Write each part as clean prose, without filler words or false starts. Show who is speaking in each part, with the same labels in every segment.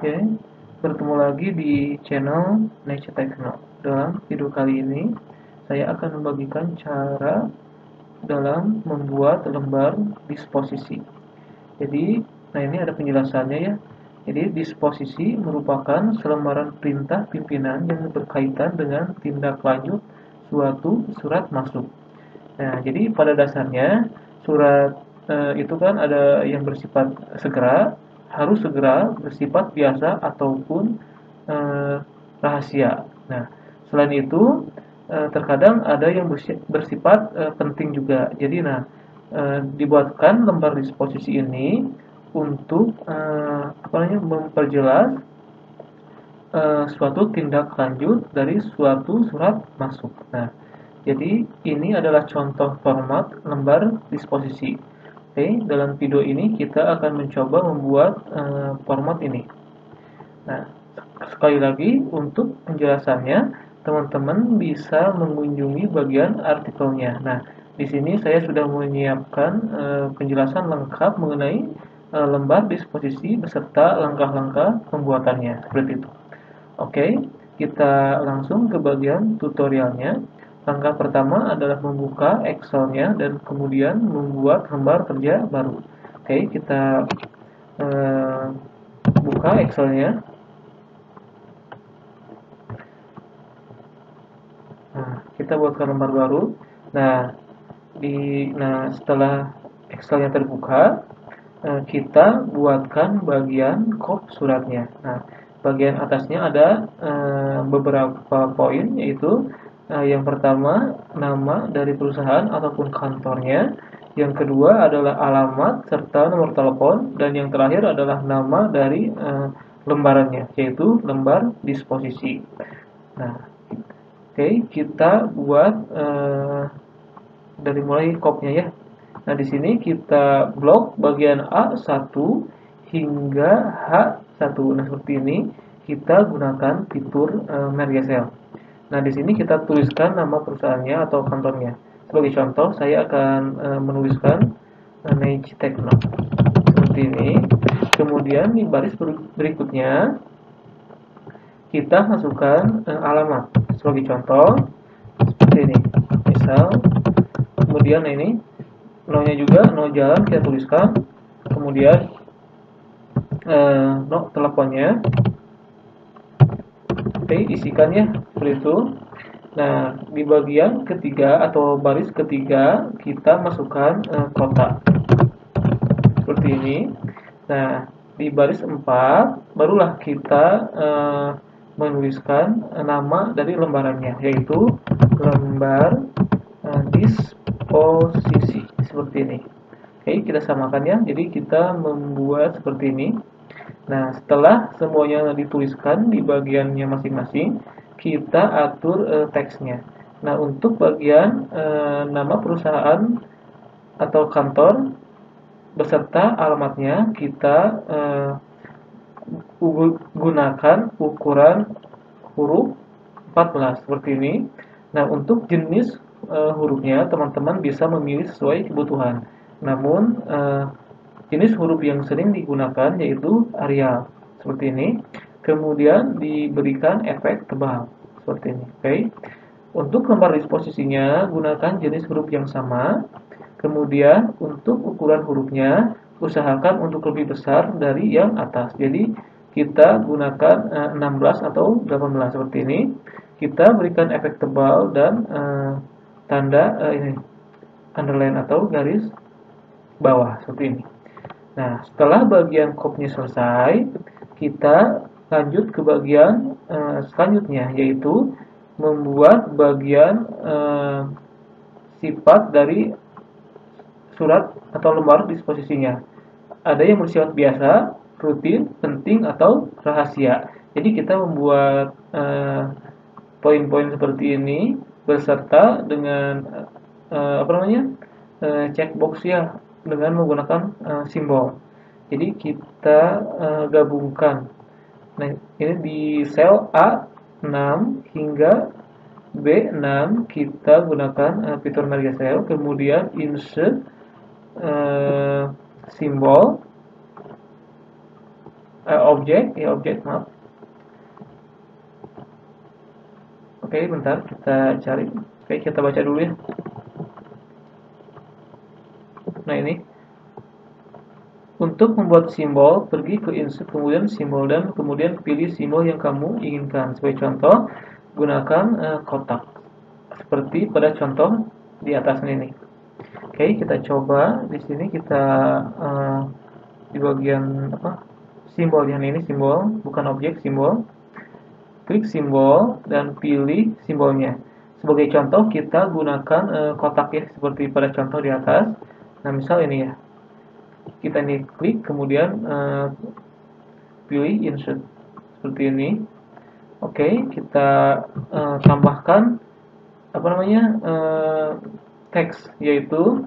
Speaker 1: Oke, bertemu lagi di channel Nature Techno. Dalam video kali ini, saya akan membagikan cara dalam membuat lembar disposisi. Jadi, nah ini ada penjelasannya ya. Jadi, disposisi merupakan selembaran perintah pimpinan yang berkaitan dengan tindak lanjut suatu surat masuk. Nah, jadi pada dasarnya surat itu kan ada yang bersifat segera, harus segera, bersifat biasa ataupun eh, rahasia. Nah, selain itu terkadang ada yang bersifat penting juga. Jadi, nah dibuatkan lembar disposisi ini untuk apa namanya memperjelas suatu tindak lanjut dari suatu surat masuk. Nah, jadi ini adalah contoh format lembar disposisi. Oke, dalam video ini kita akan mencoba membuat format ini. Nah, sekali lagi untuk penjelasannya, teman-teman bisa mengunjungi bagian artikelnya. Nah, di sini saya sudah menyiapkan penjelasan lengkap mengenai lembar disposisi beserta langkah-langkah pembuatannya, seperti itu. Oke, kita langsung ke bagian tutorialnya. Langkah pertama adalah membuka Excel-nya dan kemudian membuat lembar kerja baru. Oke, kita buka Excel-nya. Nah, kita buatkan lembar baru. Nah, setelah Excel-nya terbuka, kita buatkan bagian kop suratnya. Nah, bagian atasnya ada beberapa poin, yaitu yang pertama nama dari perusahaan ataupun kantornya, yang kedua adalah alamat serta nomor telepon, dan yang terakhir adalah nama dari lembarannya, yaitu lembar disposisi. Nah, oke, kita buat dari mulai kopnya ya. Nah, di sini kita blok bagian A1 hingga H1. Nah, seperti ini kita gunakan fitur merge cell. Nah, di sini kita tuliskan nama perusahaannya atau kantornya. Sebagai contoh, saya akan menuliskan Nature Techno. Seperti ini. Kemudian di baris berikutnya kita masukkan alamat. Sebagai contoh, seperti ini. Misal, kemudian ini no-nya juga, no jalan kita tuliskan, kemudian no teleponnya, oke, isikan ya, seperti itu. Nah, di bagian ketiga atau baris ketiga kita masukkan kota, seperti ini. Nah, di baris 4 barulah kita menuliskan nama dari lembarannya, yaitu lembar disposisi, seperti ini. Oke, kita samakan ya. Jadi kita membuat seperti ini. Nah, setelah semuanya dituliskan di bagiannya masing-masing, kita atur teksnya. Nah, untuk bagian nama perusahaan atau kantor beserta alamatnya, kita gunakan ukuran huruf 14 seperti ini. Nah, untuk jenis hurufnya teman-teman bisa memilih sesuai kebutuhan. Namun jenis huruf yang sering digunakan yaitu Arial seperti ini. Kemudian diberikan efek tebal seperti ini. Oke. Untuk lembar disposisinya gunakan jenis huruf yang sama. Kemudian untuk ukuran hurufnya usahakan untuk lebih besar dari yang atas. Jadi kita gunakan 16 atau 18 seperti ini. Kita berikan efek tebal dan tanda ini underline atau garis bawah seperti ini. Nah, setelah bagian kopnya selesai, kita lanjut ke bagian selanjutnya, yaitu membuat bagian sifat dari surat atau lembar disposisinya. Ada yang bersifat biasa, rutin, penting, atau rahasia. Jadi kita membuat poin-poin seperti ini beserta dengan apa namanya checkbox ya, dengan menggunakan simbol. Jadi kita gabungkan. Nah, ini di sel A6 hingga B6 kita gunakan fitur merge cell, kemudian insert simbol objek, maaf. Oke, bentar kita cari. Oke, kita baca dulu ya. Nah, ini untuk membuat simbol, pergi ke insert, kemudian simbol, dan kemudian pilih simbol yang kamu inginkan. Sebagai contoh, gunakan kotak seperti pada contoh di atas ini. Oke, kita coba di sini, kita di bagian apa, simbol yang ini, simbol bukan objek, simbol. Klik simbol dan pilih simbolnya. Sebagai contoh kita gunakan kotak ya, seperti pada contoh di atas. Nah, misal ini ya, kita ini klik, kemudian pilih insert seperti ini. Oke, kita tambahkan apa namanya, teks, yaitu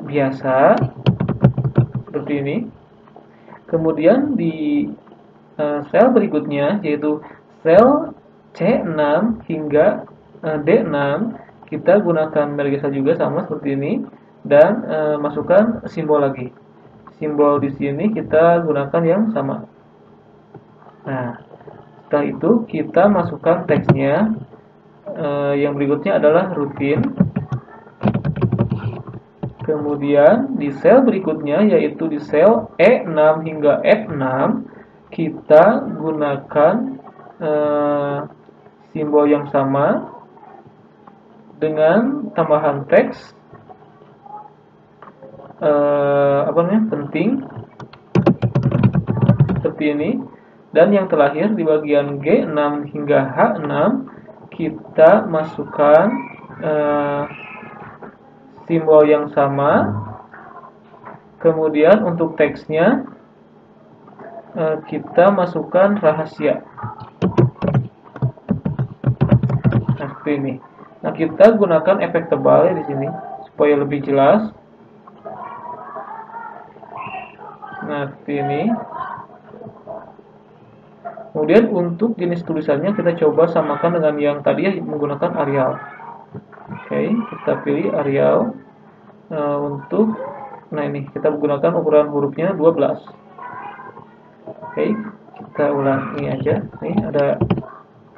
Speaker 1: biasa seperti ini. Kemudian di sel berikutnya, yaitu sel C6 hingga D6, kita gunakan merge cell juga sama seperti ini, dan masukkan simbol lagi. Simbol di sini kita gunakan yang sama. Nah, setelah itu kita masukkan teksnya. Yang berikutnya adalah rutin. Kemudian di sel berikutnya, yaitu di sel E6 hingga F6, kita gunakan simbol yang sama dengan tambahan teks apa namanya, penting seperti ini. Dan yang terakhir di bagian G6 hingga H6, kita masukkan simbol yang sama. Kemudian untuk teksnya kita masukkan rahasia. Nah, seperti ini. Nah, kita gunakan efek tebal ya di sini supaya lebih jelas. Nah, seperti ini. Kemudian untuk jenis tulisannya kita coba samakan dengan yang tadi ya, menggunakan Arial. Oke, kita pilih Arial. Untuk, nah ini kita menggunakan ukuran hurufnya 12. Oke, kita ulang ini aja. Nih ada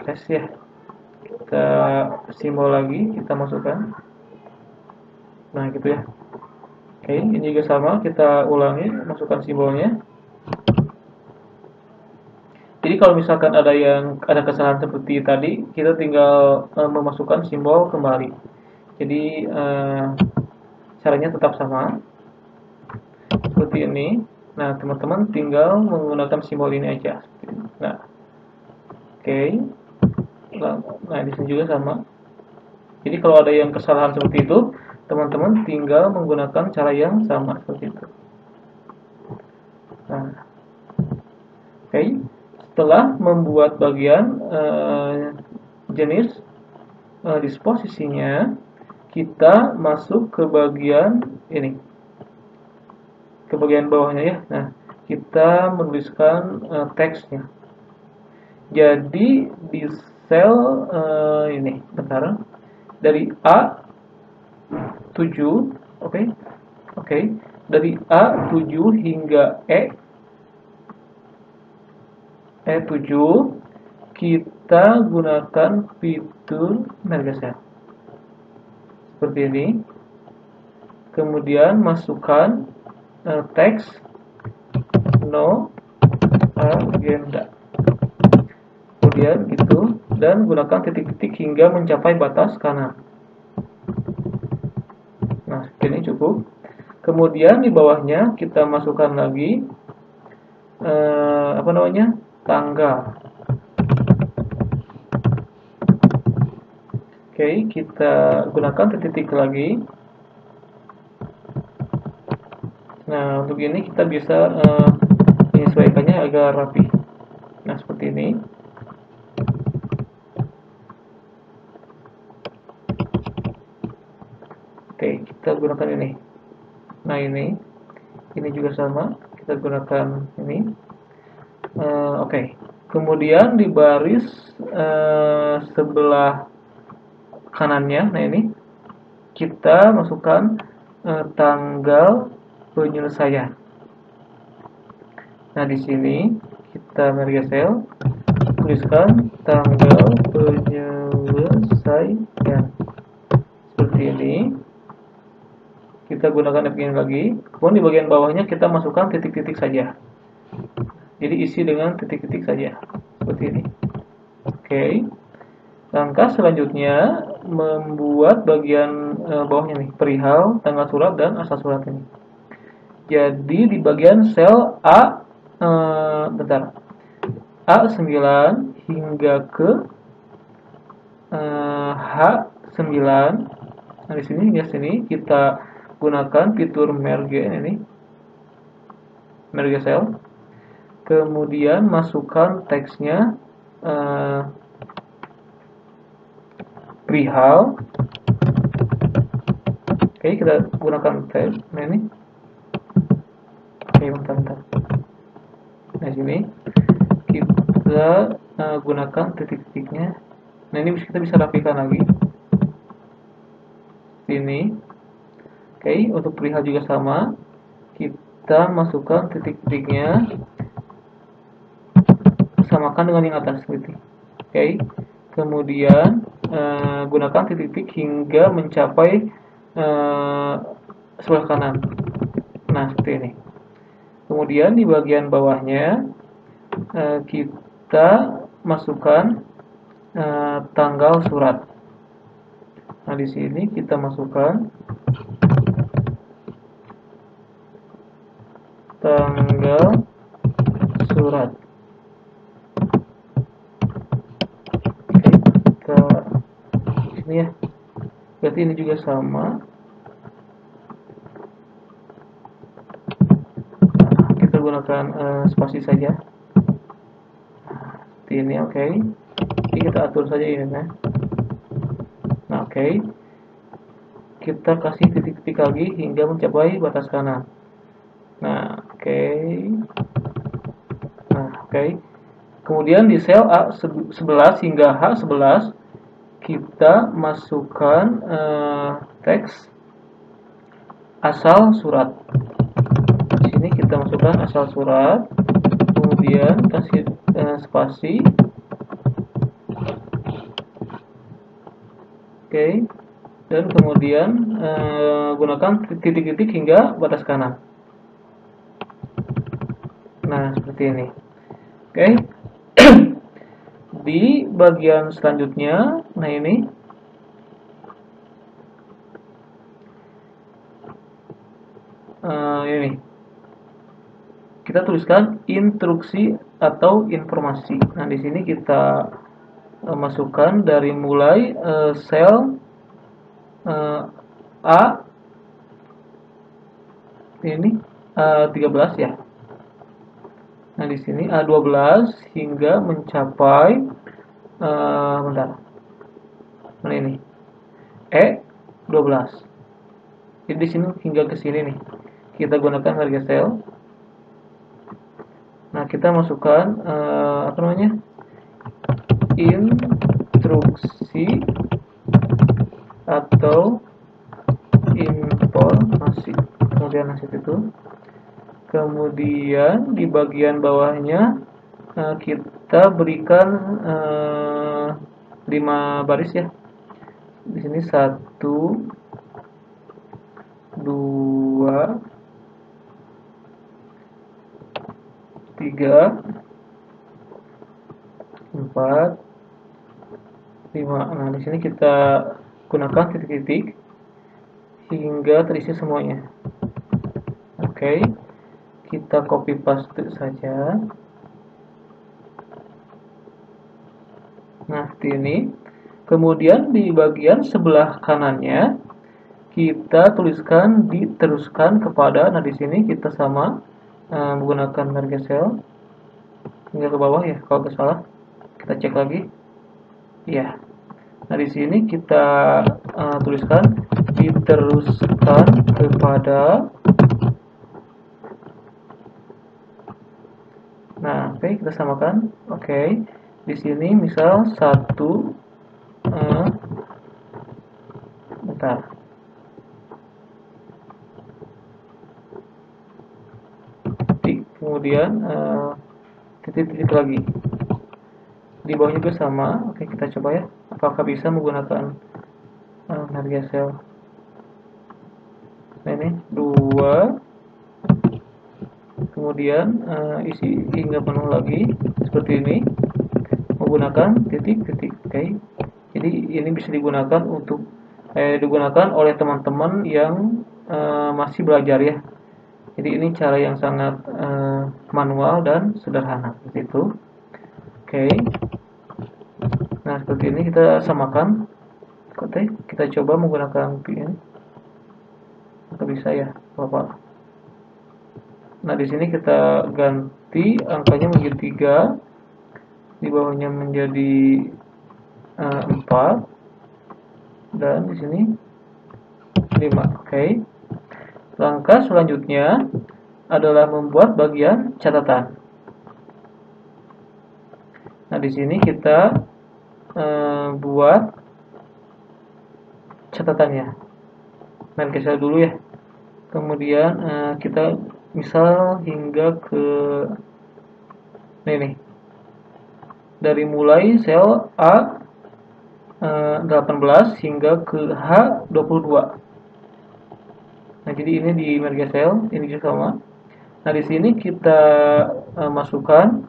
Speaker 1: crash ya. Kita simbol lagi, kita masukkan. Nah, gitu ya. Oke, ini juga sama, kita ulangi, masukkan simbolnya. Jadi kalau misalkan ada kesalahan seperti tadi, kita tinggal memasukkan simbol kembali. Jadi caranya tetap sama seperti ini. Nah, teman-teman tinggal menggunakan simbol ini aja. Nah, oke. Nah, di sini juga sama. Jadi kalau ada yang kesalahan seperti itu, teman-teman tinggal menggunakan cara yang sama seperti itu. Nah, oke. Setelah membuat bagian jenis disposisinya, kita masuk ke bagian ini, ke bagian bawahnya ya. Nah, kita menuliskan teksnya. Jadi di sel ini, bentar, dari A7, oke, dari A7 hingga E7, kita gunakan fitur merge cell seperti ini. Kemudian masukkan teks no agenda, kemudian gitu, dan gunakan titik-titik hingga mencapai batas kanan. Nah, ini cukup. Kemudian di bawahnya kita masukkan lagi apa namanya, tanggal. Oke, kita gunakan titik-titik lagi. Nah, untuk ini kita bisa menyesuaikannya agar rapi. Nah, seperti ini. Oke, kita gunakan ini. Nah, ini juga sama, kita gunakan ini. Oke. Kemudian di baris sebelah kanannya, nah ini kita masukkan tanggal penyelesaian. Nah, di sini kita merge cell, tuliskan tanggal penyelesaian seperti ini. Kita gunakan begini lagi. Kemudian di bagian bawahnya kita masukkan titik-titik saja. Jadi isi dengan titik-titik saja seperti ini. Oke. Langkah selanjutnya membuat bagian bawahnya nih, perihal, tanggal surat dan asal surat ini. Jadi di bagian sel A A9 hingga ke H9. Nah, di sini hingga sini kita gunakan fitur merge ini. Merge cell. Kemudian masukkan teksnya perihal. Oke, kita gunakan tab. Nah, ini. Oke, bentar. Nah, sini kita gunakan titik-titiknya. Nah, ini kita bisa rapikan lagi. Sini. Oke, untuk perihal juga sama. Kita masukkan titik-titiknya. Samakan dengan yang atas titik. Oke. Kemudian gunakan titik-titik hingga mencapai sebelah kanan. Nah, seperti ini. Kemudian di bagian bawahnya kita masukkan tanggal surat. Nah, di sini kita masukkan tanggal surat. Oke, kita sini ya. Berarti ini juga sama. Kita gunakan spasi saja. Seperti ini, oke. Jadi kita atur saja ini, nah. Nah, oke. Kita kasih titik-titik lagi hingga mencapai batas kanan. Nah, oke. Nah, oke. Kemudian di sel A11 hingga H11 kita masukkan teks asal surat. Di sini kita masukkan asal surat, kemudian kasih spasi. Oke. Dan kemudian gunakan titik-titik hingga batas kanan. Nah, seperti ini. Oke. Di bagian selanjutnya, nah ini kita tuliskan instruksi atau informasi. Nah, di sini kita masukkan dari mulai sel A ini 13 ya. Nah, di sini A12 hingga mencapai bentar. Mana ini? E12. Jadi di sini hingga ke sini nih. Kita gunakan harga sel. Nah, kita masukkan apa namanya? Instruksi atau informasi. Kemudian hasil itu. Kemudian di bagian bawahnya kita berikan 5 baris ya. Di sini 1, 2, 3, 4, 5. Nah, di sini kita gunakan titik-titik hingga terisi semuanya. Oke. Kita copy paste saja. Nah, seperti ini. Kemudian di bagian sebelah kanannya kita tuliskan diteruskan kepada. Nah, di sini kita sama menggunakan harga sel hingga ke bawah ya, kalau nggak salah. Kita cek lagi. Ya. Nah, di sini kita tuliskan diteruskan kepada. Nah, oke, kita samakan. Oke. Di sini misal 1 bentar. Kemudian titik-titik lagi. Di bawahnya juga sama. Oke, kita coba ya, apakah bisa menggunakan harga sel. Nah, ini 2, kemudian isi hingga penuh lagi seperti ini menggunakan titik-titik. Oke, jadi ini bisa digunakan untuk digunakan oleh teman-teman yang masih belajar ya. Jadi ini cara yang sangat manual dan sederhana seperti itu. Oke, nah seperti ini kita samakan. Oke, kita coba menggunakan ini. Apa bisa ya, Bapak? Nah, di sini kita ganti angkanya menjadi 3, di bawahnya menjadi 4, dan di sini 5. Oke. Langkah selanjutnya adalah membuat bagian catatan. Nah, di sini kita buat catatannya. Main cancel dulu ya. Kemudian kita misal hingga ke ini, dari mulai sel A 18 hingga ke H22. Nah, jadi ini di merge cell, ini juga sama. Nah, di sini kita masukkan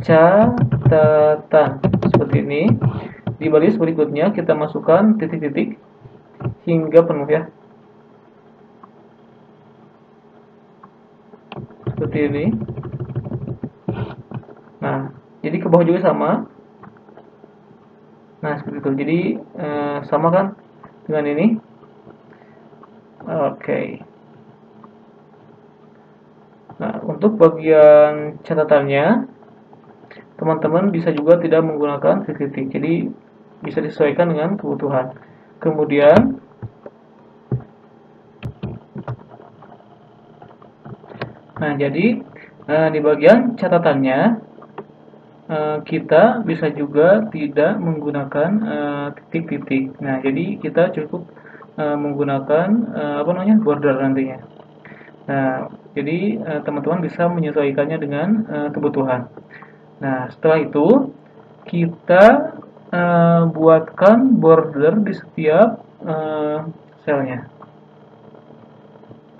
Speaker 1: catatan seperti ini. Di baris berikutnya kita masukkan titik-titik hingga penuh ya. Seperti ini. Nah, jadi ke bawah juga sama. Nah, seperti itu. Jadi sama kan dengan ini. Oke. Nah, untuk bagian catatannya, teman-teman bisa juga tidak menggunakan titik-titik. Jadi bisa disesuaikan dengan kebutuhan. Kemudian nah, jadi di bagian catatannya kita bisa juga tidak menggunakan titik-titik. Nah, jadi kita cukup menggunakan apa namanya, border nantinya. Nah, jadi teman-teman bisa menyesuaikannya dengan kebutuhan. Nah, setelah itu kita buatkan border di setiap selnya.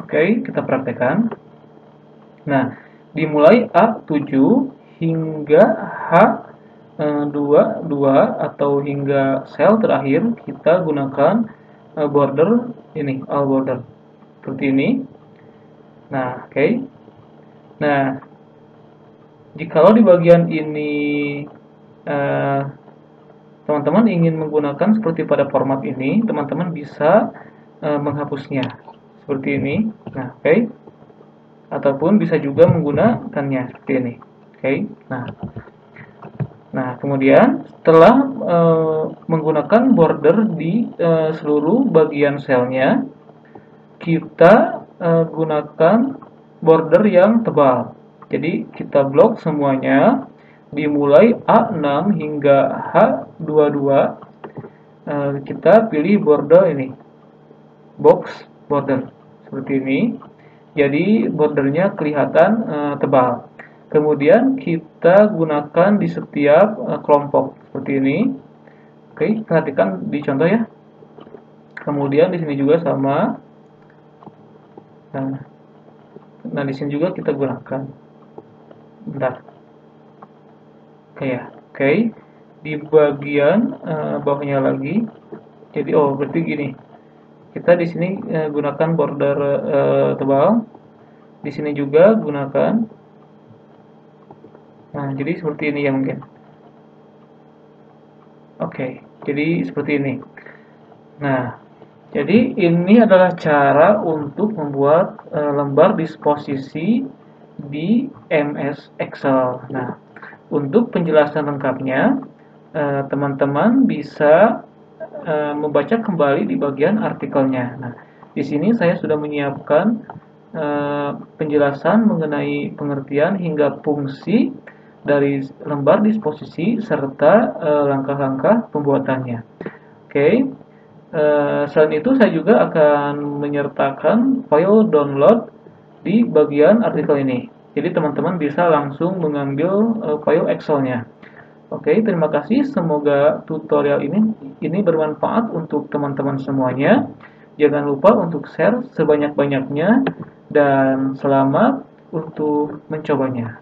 Speaker 1: Oke, kita praktekkan. Nah, dimulai A7 hingga H22 atau hingga sel terakhir kita gunakan border ini, all border seperti ini. Nah, oke. Nah, jikalau di bagian ini teman-teman ingin menggunakan seperti pada format ini, teman-teman bisa menghapusnya seperti ini. Nah, oke. Ataupun bisa juga menggunakannya seperti ini. Oke. Nah, kemudian setelah menggunakan border di seluruh bagian selnya, kita gunakan border yang tebal. Jadi kita blok semuanya dimulai A6 hingga H22. Kita pilih border ini, box border seperti ini. Jadi bordernya kelihatan tebal. Kemudian kita gunakan di setiap kelompok seperti ini. Oke, perhatikan di contoh ya. Kemudian di sini juga sama. Nah, di sini juga kita gunakan. Bentar. Oke ya. Oke. Di bagian bawahnya lagi. Jadi berarti gini. Kita di sini gunakan border tebal. Di sini juga gunakan. Nah, jadi seperti ini ya mungkin. Oke, jadi seperti ini. Nah, jadi ini adalah cara untuk membuat lembar disposisi di MS Excel. Nah, untuk penjelasan lengkapnya, teman-teman bisa membaca kembali di bagian artikelnya. Nah, di sini saya sudah menyiapkan penjelasan mengenai pengertian hingga fungsi dari lembar disposisi serta langkah-langkah pembuatannya. Oke. Selain itu saya juga akan menyertakan file download di bagian artikel ini. Jadi teman-teman bisa langsung mengambil file Excel-nya. Oke, terima kasih. Semoga tutorial ini bermanfaat untuk teman-teman semuanya. Jangan lupa untuk share sebanyak-banyaknya dan selamat untuk mencobanya.